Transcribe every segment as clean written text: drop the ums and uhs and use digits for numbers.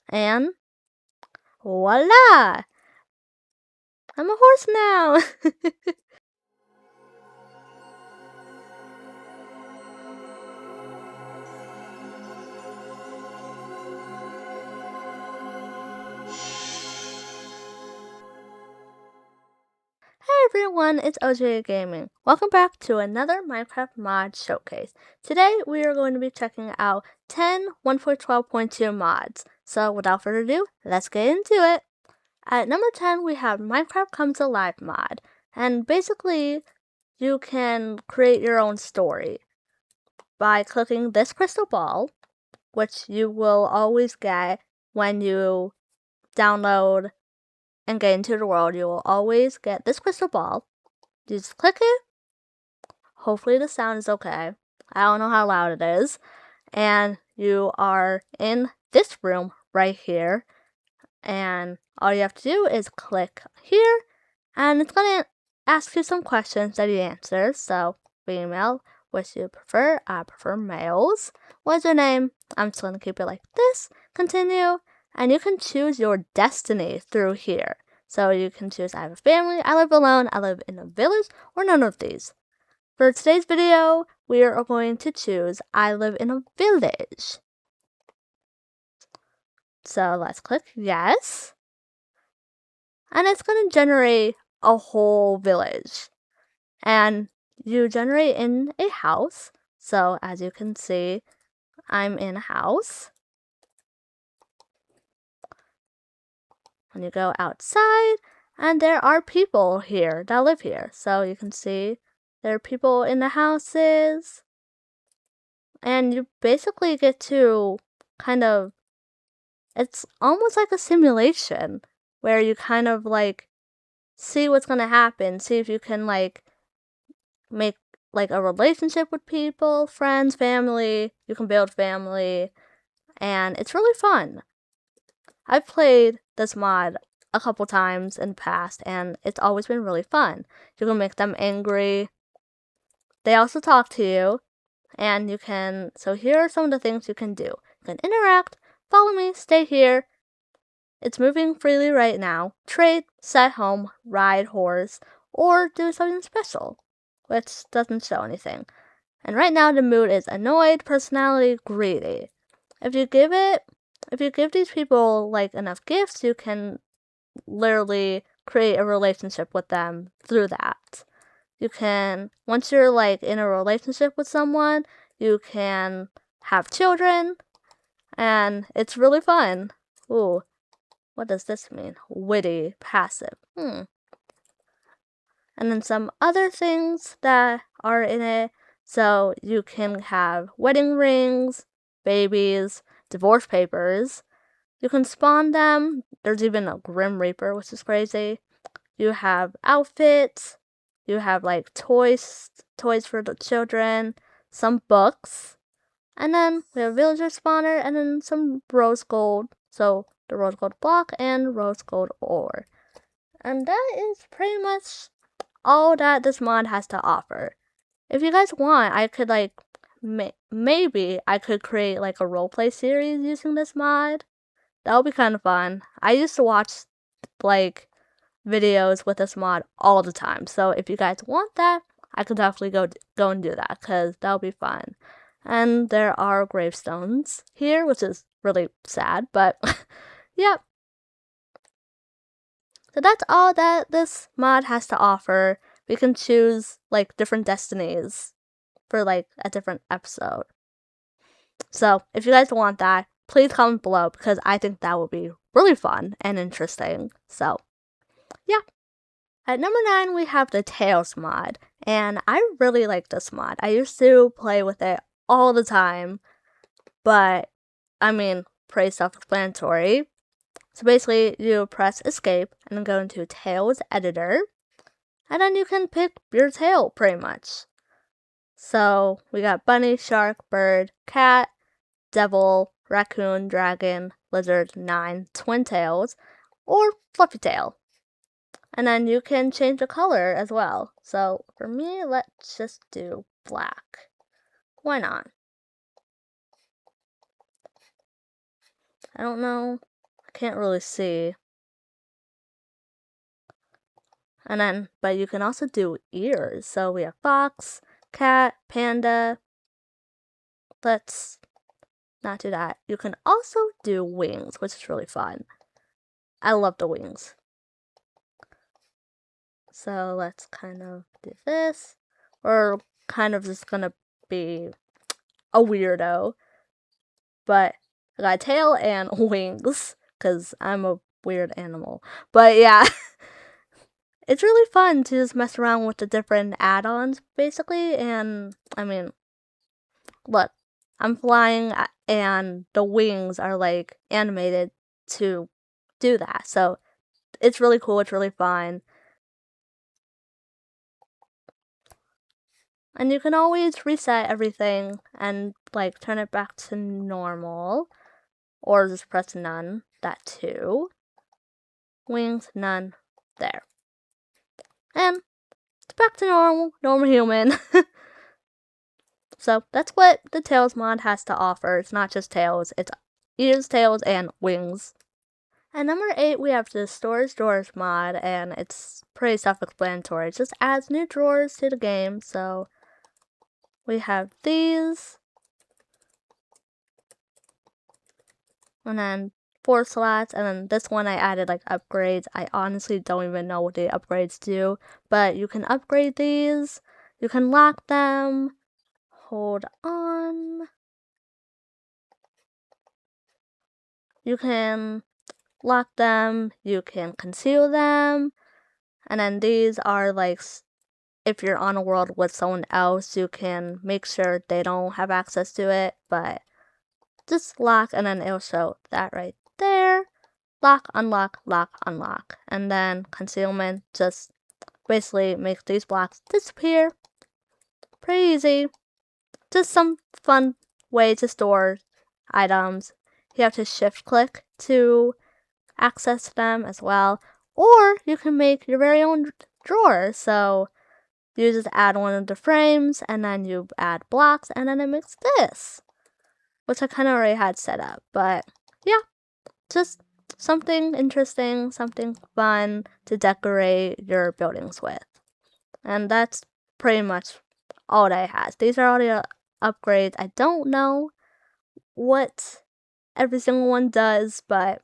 And voila! I'm a horse now! Hey everyone, it's OJTheGaming. Welcome back to another Minecraft mod showcase. Today we are going to be checking out 10 1.12.2 mods. So without further ado, let's get into it. At number 10 we have Minecraft Comes Alive mod. And basically you can create your own story by clicking this crystal ball, which you will always get when you download and get into the world. You will always get this crystal ball. You just click it. Hopefully the sound is okay. I don't know how loud it is. And you are in this room right here. And all you have to do is click here. And it's going to ask you some questions that you answer. So, female, which do you prefer? I prefer males. What's your name? I'm just going to keep it like this. Continue. And you can choose your destiny through here. So you can choose I have a family, I live alone, I live in a village, or none of these. For today's video, we are going to choose I live in a village. So let's click yes. And it's going to generate a whole village. And you generate in a house. So as you can see, I'm in a house. And you go outside, and there are people here that live here. So you can see there are people in the houses. And you basically get to kind of, it's almost like a simulation where you kind of like see what's going to happen, see if you can like make like a relationship with people, friends, family. You can build family, and it's really fun. I've played this mod a couple times in the past, and it's always been really fun. You can make them angry. They also talk to you, and you can, so here are some of the things you can do. You can interact, follow me, stay here. It's moving freely right now. Trade, set home, ride horse, or do something special, which doesn't show anything. And right now the mood is annoyed, personality, greedy. If you give these people like enough gifts, you can literally create a relationship with them through that. You can, once you're like in a relationship with someone, you can have children, and it's really fun. Ooh, what does this mean? Witty, passive. And then some other things that are in it. So you can have wedding rings, babies, divorce papers. You can spawn them. There's even a Grim Reaper, which is crazy. You have outfits. You have like toys for the children, some books. And then we have villager spawner and then some rose gold. So the rose gold block and rose gold ore. And that is pretty much all that this mod has to offer. If you guys want, I could like, maybe I could create like a roleplay series using this mod. That would be kind of fun. I used to watch like videos with this mod all the time. So if you guys want that, I could definitely go and do that because that would be fun. And there are gravestones here, which is really sad, but yep. So that's all that this mod has to offer. We can choose like different destinies for like a different episode. So if you guys want that, please comment below because I think that would be really fun and interesting. So yeah. At number 9 we have the Tails mod, and I really like this mod. I used to play with it all the time, but I mean, pretty self-explanatory. So basically, you press escape and then go into Tails editor, and then you can pick your tail pretty much. So we got bunny, shark, bird, cat, devil, raccoon, dragon, lizard, 9, twin tails, or fluffy tail. And then you can change the color as well. So for me, let's just do black. Why not? I don't know. can't really see. And then, but you can also do ears. So we have fox, cat, panda. Let's not do that. You can also do wings, which is really fun. I love the wings. So let's kind of do this. We're kind of just gonna be a weirdo. But I got a tail and wings, because I'm a weird animal. But yeah. It's really fun to just mess around with the different add-ons, basically, and, I mean, look, I'm flying, and the wings are, like, animated to do that, so it's really cool, it's really fun. And you can always reset everything and, like, turn it back to normal, or just press none, that too. Wings, none, there. And it's back to normal human. So that's what the Tails mod has to offer. It's not just tails, it's ears, tails, and wings. And number 8, we have the Storage Doors mod, and it's pretty self-explanatory. It just adds new drawers to the game. So we have these, and then 4 slots, and then this one I added like upgrades. I honestly don't even know what the upgrades do, but you can upgrade these, you can lock them. Hold on. You can lock them, you can conceal them, and then these are like, if you're on a world with someone else, you can make sure they don't have access to it, but just lock, and then it'll show that right there. Lock, unlock, lock, unlock. And then concealment just basically makes these blocks disappear. Pretty easy. Just some fun way to store items. You have to shift click to access them as well. Or you can make your very own drawer. So you just add one of the frames, and then you add blocks, and then it makes this, which I kind of already had set up. But yeah, just something interesting, something fun to decorate your buildings with. And that's pretty much all that it has. These are all the upgrades. I don't know what every single one does, but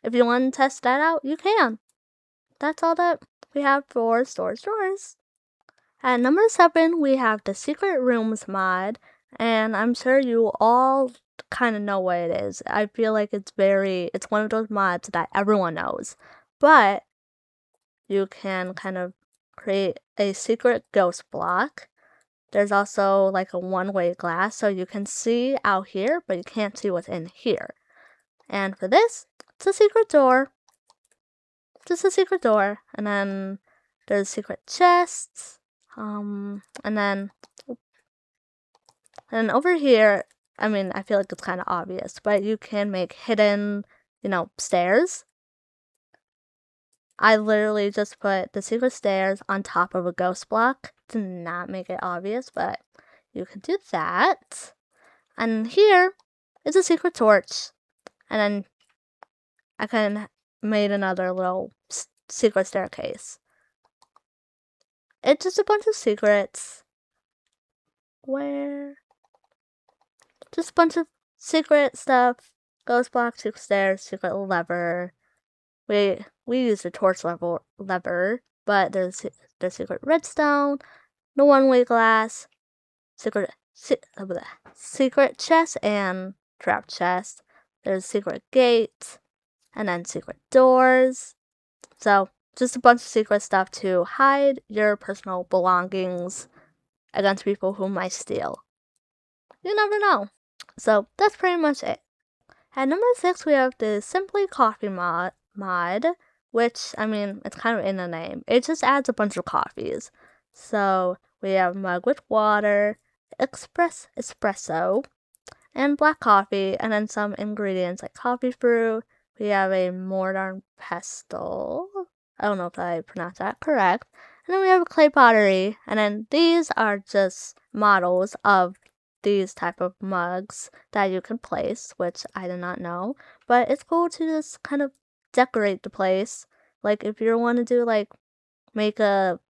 if you want to test that out, you can. That's all that we have for Storage Doors. At number 7, we have the Secret Rooms mod, and I'm sure you all kind of know what it is. I feel like it's one of those mods that everyone knows, but you can kind of create a secret ghost block. There's also like a one-way glass, so you can see out here, but you can't see what's in here. And for this, it's a secret door. Just a secret door. And then there's secret chests. And then over here, I mean, I feel like it's kind of obvious, but you can make hidden, stairs. I literally just put the secret stairs on top of a ghost block to not make it obvious, but you can do that. And here is a secret torch. And then I made another little secret staircase. It's just a bunch of secrets. Just a bunch of secret stuff. Ghost block, secret stairs, secret lever. We use the torch lever, but there's the secret redstone, the one-way glass, secret chest and trap chest. There's secret gates, and then secret doors. So just a bunch of secret stuff to hide your personal belongings against people who might steal. You never know. So that's pretty much it. At number 6, we have the Simply Coffee mod, which, I mean, it's kind of in the name. It just adds a bunch of coffees. So we have mug with water, espresso, and black coffee, and then some ingredients like coffee fruit. We have a modern pestle. I don't know if I pronounced that correct. And then we have a clay pottery, and then these are just models of these type of mugs that you can place, which I did not know. but it's cool to just kind of decorate the place. Like if you want to do like make a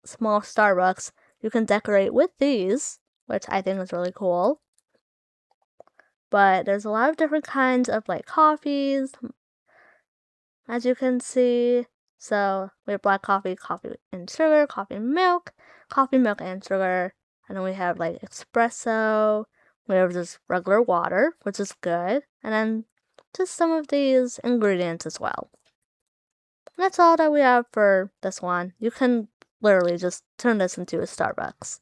small Starbucks, you can decorate with these, which I think is really cool. But there's a lot of different kinds of like coffees, as you can see. So we have black coffee, coffee and sugar, coffee milk and sugar. And then we have like espresso. We have just regular water, which is good. And then just some of these ingredients as well. And that's all that we have for this one. You can literally just turn this into a Starbucks,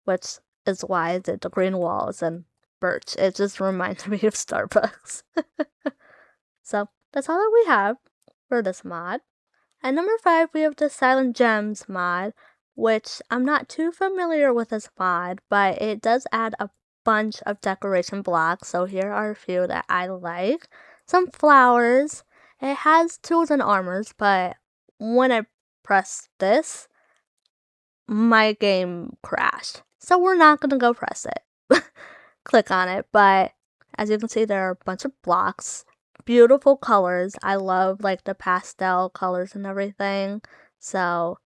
which is why I did the green walls and birch. It just reminds me of Starbucks. So that's all that we have for this mod. At number 5, we have the Silent Gems mod, which I'm not too familiar with this mod, but it does add a bunch of decoration blocks. So here are a few that I like. Some flowers. It has tools and armors, but when I pressed this, my game crashed. So we're not going to go press it. Click on it, but as you can see, there are a bunch of blocks. Beautiful colors. I love like the pastel colors and everything. So,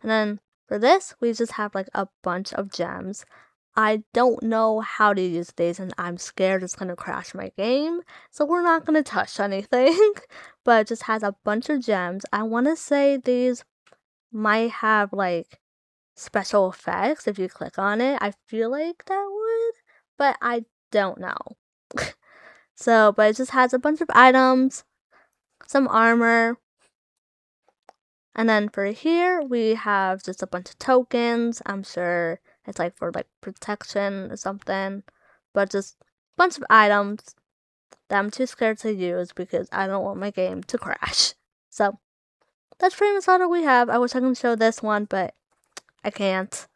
and then for this, we just have like a bunch of gems. I don't know how to use these and I'm scared it's gonna crash my game. So we're not gonna touch anything, but it just has a bunch of gems. I wanna say these might have like special effects if you click on it. I feel like that would, but I don't know. So, but it just has a bunch of items, some armor, and then for here we have just a bunch of tokens. I'm sure it's like for like protection or something, but just a bunch of items that I'm too scared to use because I don't want my game to crash. So that's pretty much all that we have. I wish I could show this one, but I can't.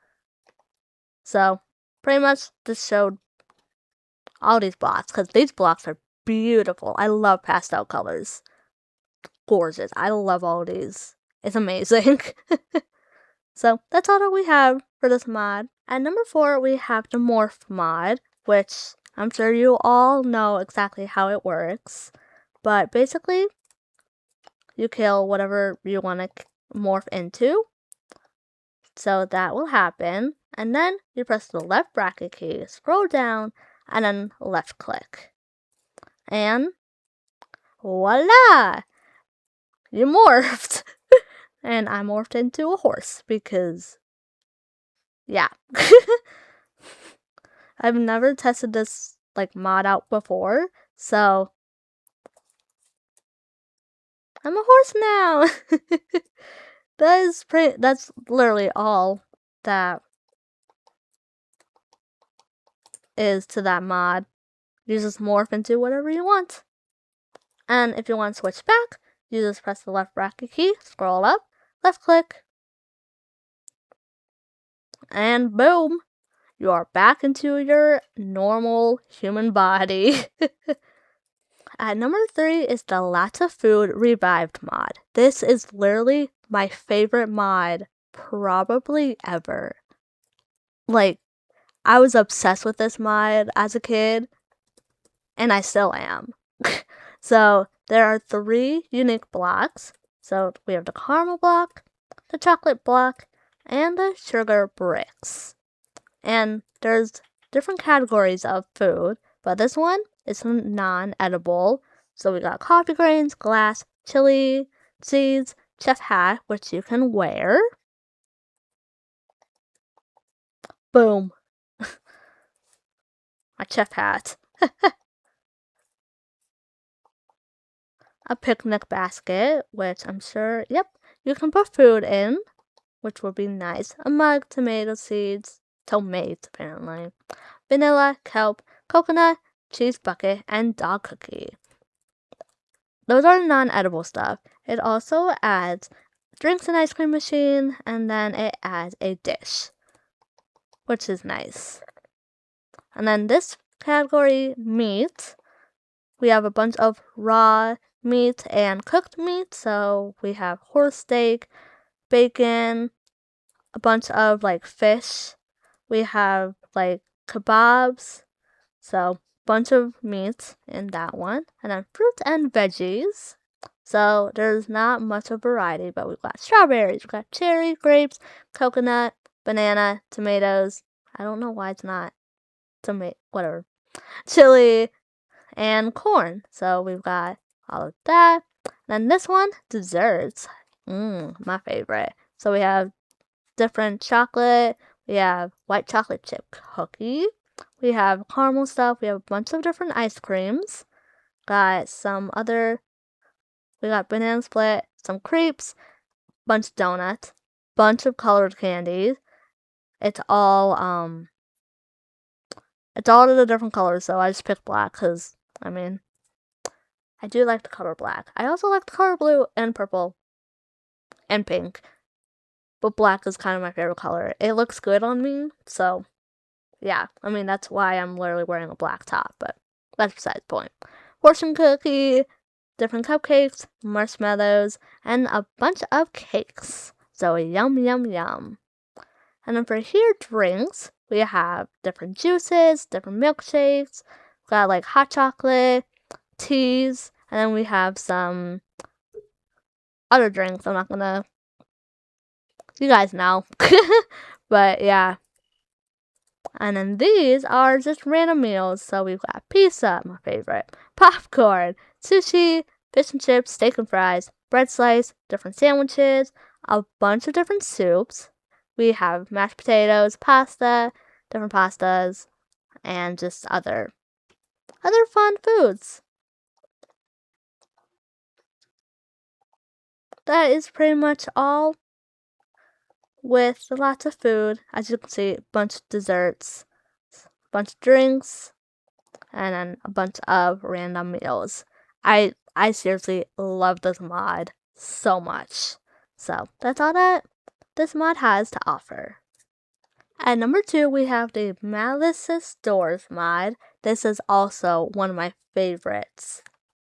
So pretty much this showed all these blocks because these blocks are beautiful. I love pastel colors. Gorgeous. I love all these. It's amazing. So that's all that we have for this mod. At number 4, we have the Morph Mod, which I'm sure you all know exactly how it works. But basically, you kill whatever you want to morph into. So that will happen. And then you press the left bracket key, scroll down, and then left click. And voila! You morphed! And I morphed into a horse because, yeah. I've never tested this like mod out before, so I'm a horse now. That's literally all that is to that mod. You just morph into whatever you want. And if you want to switch back, you just press the left bracket key, scroll up, left click, and boom, you are back into your normal human body. At number 3 is the Lots of Food Revived mod. This is literally my favorite mod probably ever. Like, I was obsessed with this mod as a kid, and I still am. So, there are 3 unique blocks. So, we have the caramel block, the chocolate block, and the sugar bricks. And there's different categories of food, but this one is non-edible. So we got coffee grains, glass, chili, seeds, chef hat, which you can wear. Boom. My chef hat. A picnic basket, which I'm sure, yep, you can put food in, which would be nice. A mug, tomato seeds, tomatoes apparently. Vanilla, kelp, coconut, cheese bucket, and dog cookie. Those are non-edible stuff. It also adds drinks and ice cream machine, and then it adds a dish, which is nice. And then this category, meat, we have a bunch of raw meat and cooked meat. So we have horse steak, bacon, a bunch of like fish. We have like kebabs. So bunch of meats in that one, and then fruit and veggies. So there's not much of variety, but we've got strawberries, we've got cherry, grapes, coconut, banana, tomatoes. I don't know why it's not whatever. Chili and corn. So we've got all of that. Then this one, desserts. My favorite. So we have different chocolate. We have white chocolate chip cookie. We have caramel stuff. We have a bunch of different ice creams. We got banana split, some crepes, bunch of donuts, bunch of colored candies. It's all of the different colors, so I just picked black because, I do like the color black. I also like the color blue and purple and pink, but black is kind of my favorite color. It looks good on me, so yeah. That's why I'm literally wearing a black top, but that's besides the point. Fortune cookie, different cupcakes, marshmallows, and a bunch of cakes. So yum, yum, yum. And then for here, drinks, we have different juices, different milkshakes. We got like hot chocolate, teas, and then we have some other drinks. I'm not gonna. You guys know. But yeah. And then these are just random meals. So we've got pizza, my favorite, popcorn, sushi, fish and chips, steak and fries, bread slice, different sandwiches, a bunch of different soups. We have mashed potatoes, pasta, different pastas, and just other fun foods. That is pretty much all, with lots of food. As you can see, a bunch of desserts, a bunch of drinks, and then a bunch of random meals. I seriously love this mod so much. So that's all that this mod has to offer. At number 2, we have the Malisis Doors mod. This is also one of my favorites.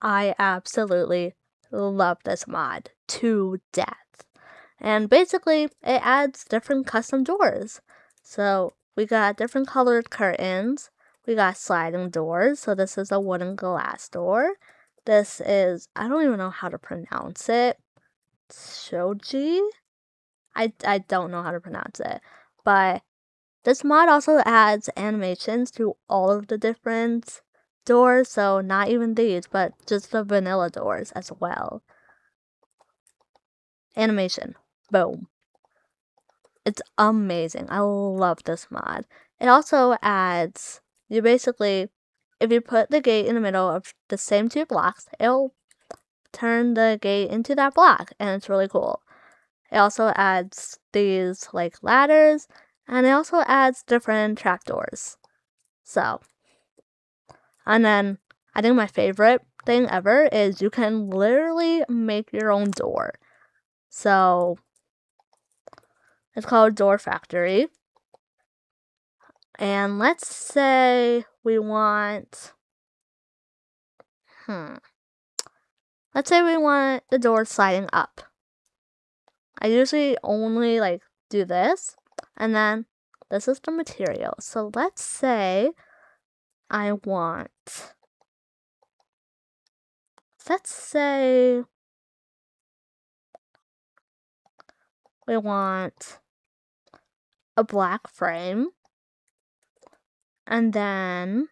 I absolutely love this mod to death. And basically, it adds different custom doors. So we got different colored curtains. We got sliding doors. So this is a wooden glass door. This is, I don't even know how to pronounce it. Shoji? I don't know how to pronounce it. But this mod also adds animations to all of the different doors. So not even these, but just the vanilla doors as well. Animation. Boom. It's amazing. I love this mod. It also adds, if you put the gate in the middle of the same 2 blocks, it'll turn the gate into that block, and it's really cool. It also adds these like ladders, and it also adds different trapdoors. So, and then I think my favorite thing ever is you can literally make your own door. So it's called Door Factory. And let's say we want, let's say we want the door sliding up. I usually only do this, and then this is the material. So let's say we want a black frame, and then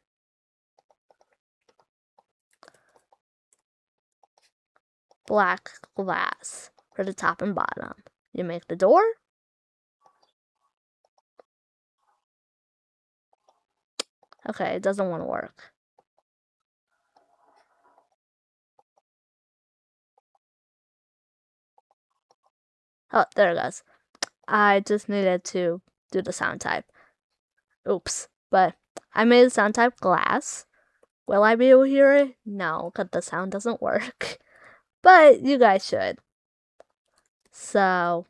black glass for the top and bottom. You make the door. Okay, it doesn't want to work. Oh, there it goes. I just needed to do the sound type. Oops. But I made the sound type glass. Will I be able to hear it? No, because the sound doesn't work. But you guys should. So,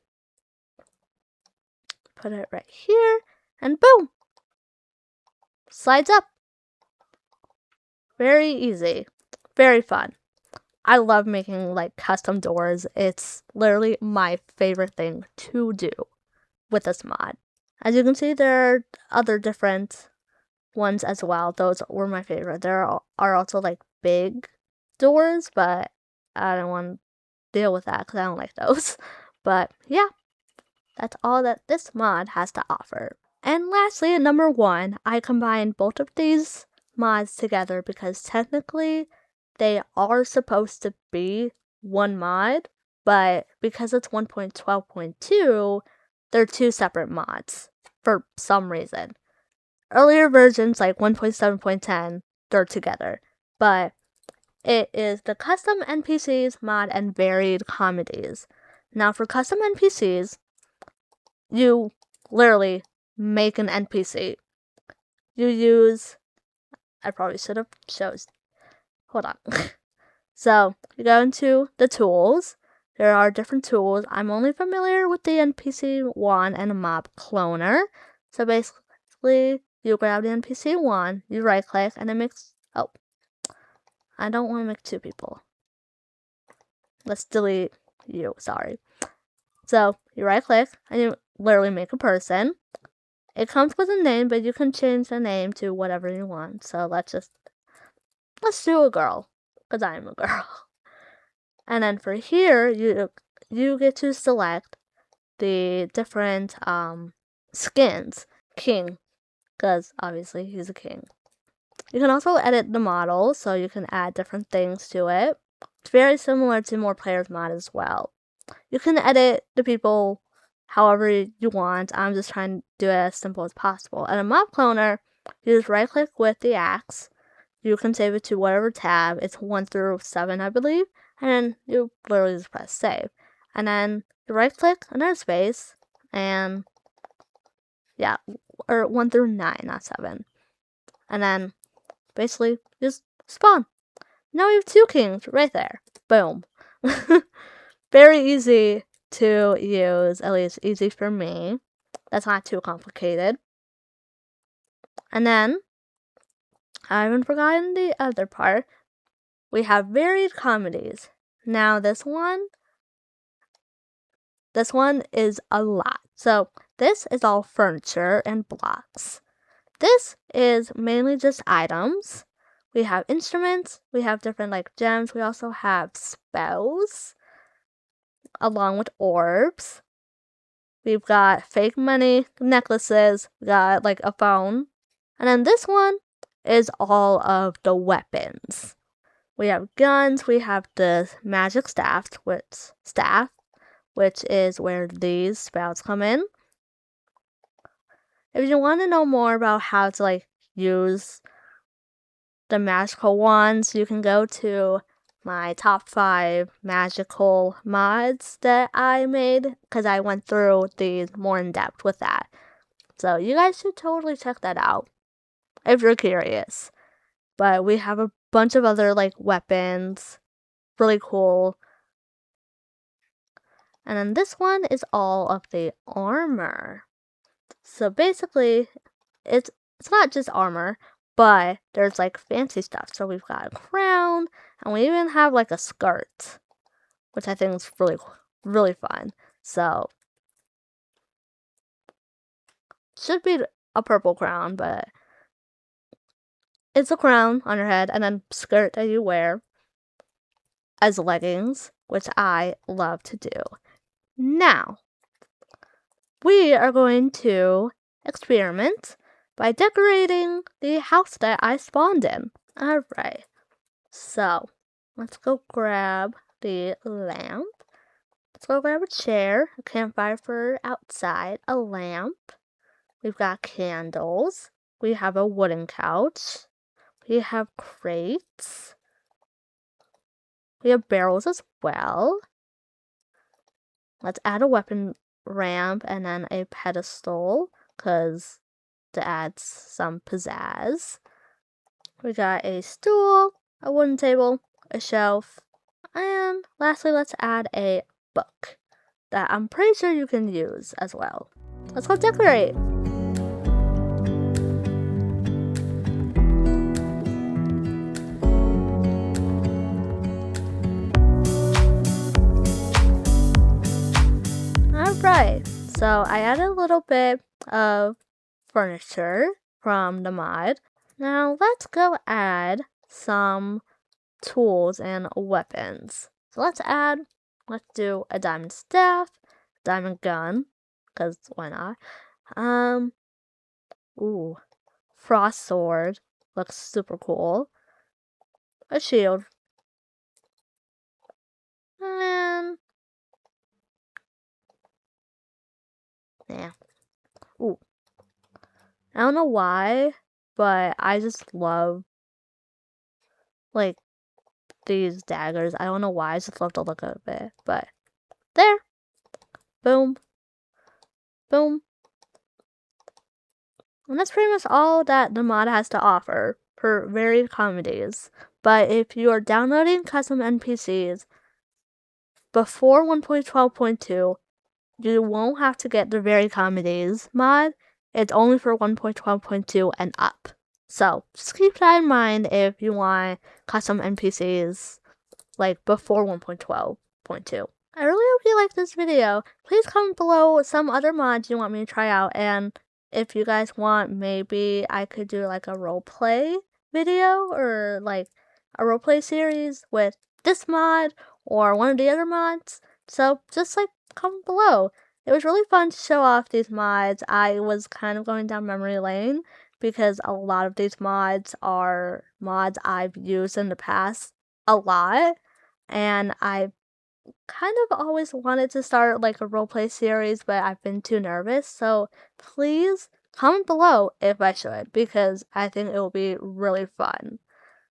put it right here, and boom! Slides up. Very easy. Very fun. I love making custom doors. It's literally my favorite thing to do with this mod. As you can see, there are other different ones as well. Those were my favorite. There are also like big doors, but I don't want to deal with that because I don't like those. But yeah, that's all that this mod has to offer. And lastly, at number 1, I combined both of these mods together because technically they are supposed to be one mod, but because it's 1.12.2, they're 2 separate mods for some reason. Earlier versions like 1.7.10, they're together, but it is the custom NPCs mod and varied comedies. Now for custom NPCs, you literally make an NPC. You use, I probably should have hold on. So you go into the tools. There are different tools. I'm only familiar with the NPC one and a mob cloner. So basically, you grab the NPC one, you right click, and it makes, oh, I don't want to make 2 people. Let's delete you, sorry. So you right click, and you literally make a person. It comes with a name, but you can change the name to whatever you want. So let's do a girl, because I am a girl. And then for here, you get to select the different skins. King, because obviously he's a king. You can also edit the model, so you can add different things to it. It's very similar to More Players mod as well. You can edit the people however you want. I'm just trying to do it as simple as possible. And a mob cloner, you just right click with the axe. You can save it to whatever tab. It's 1 through 7, I believe. And then you literally just press save. And then you right click another space. And yeah, or 1 through 9, not 7. And then basically just spawn. Now we have 2 kings right there. Boom. Very easy to use, at least easy for me. That's not too complicated. And then, I haven't forgotten the other part. We have varied comedies. Now this one is a lot. So this is all furniture and blocks. This is mainly just items. We have instruments, we have different like gems, we also have spells, along with orbs. We've got fake money, necklaces, we got like a phone. And then this one is all of the weapons. We have guns, we have the magic staff, which is where these spells come in. If you want to know more about how to like use the magical wands, you can go to my top 5 magical mods that I made, because I went through these more in depth with that. So you guys should totally check that out if you're curious. But we have a bunch of other like weapons, really cool. And then this one is all of the armor. So basically, it's not just armor, but there's like fancy stuff. So we've got a crown, and we even have like a skirt, which I think is really, really fun. So should be a purple crown, but it's a crown on your head, and then skirt that you wear as leggings, which I love to do. Now, we are going to experiment by decorating the house that I spawned in. Alright, so let's go grab the lamp. Let's go grab a chair, a campfire for outside, a lamp. We've got candles. We have a wooden couch. We have crates. We have barrels as well. Let's add a weapon ramp and then a pedestal, because to add some pizzazz. We got a stool, a wooden table, a shelf, and lastly, let's add a book that I'm pretty sure you can use as well. Let's go decorate! Alright, so I added a little bit of furniture from the mod. Now let's go add some tools and weapons. So let's do a diamond staff, diamond gun, because why not? Ooh, frost sword, looks super cool. A shield. And yeah. Ooh. I don't know why, but I just love like these daggers. I don't know why, I just love the look of it. But there. Boom. Boom. And that's pretty much all that the mod has to offer for varied comedies. But if you are downloading custom NPCs before 1.12.2, you won't have to get the varied comedies mod. It's only for 1.12.2 and up. So just keep that in mind if you want custom NPCs like before 1.12.2. I really hope you liked this video. Please comment below some other mods you want me to try out, and if you guys want, maybe I could do like a roleplay video or like a roleplay series with this mod or one of the other mods. So just like comment below. It was really fun to show off these mods. I was kind of going down memory lane because a lot of these mods are mods I've used in the past a lot, and I've kind of always wanted to start like a roleplay series, but I've been too nervous. So please comment below if I should, because I think it will be really fun.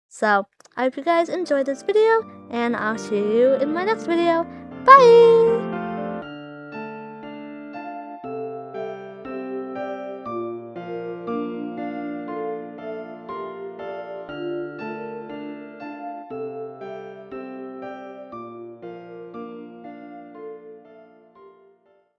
So I hope you guys enjoyed this video, and I'll see you in my next video. Bye!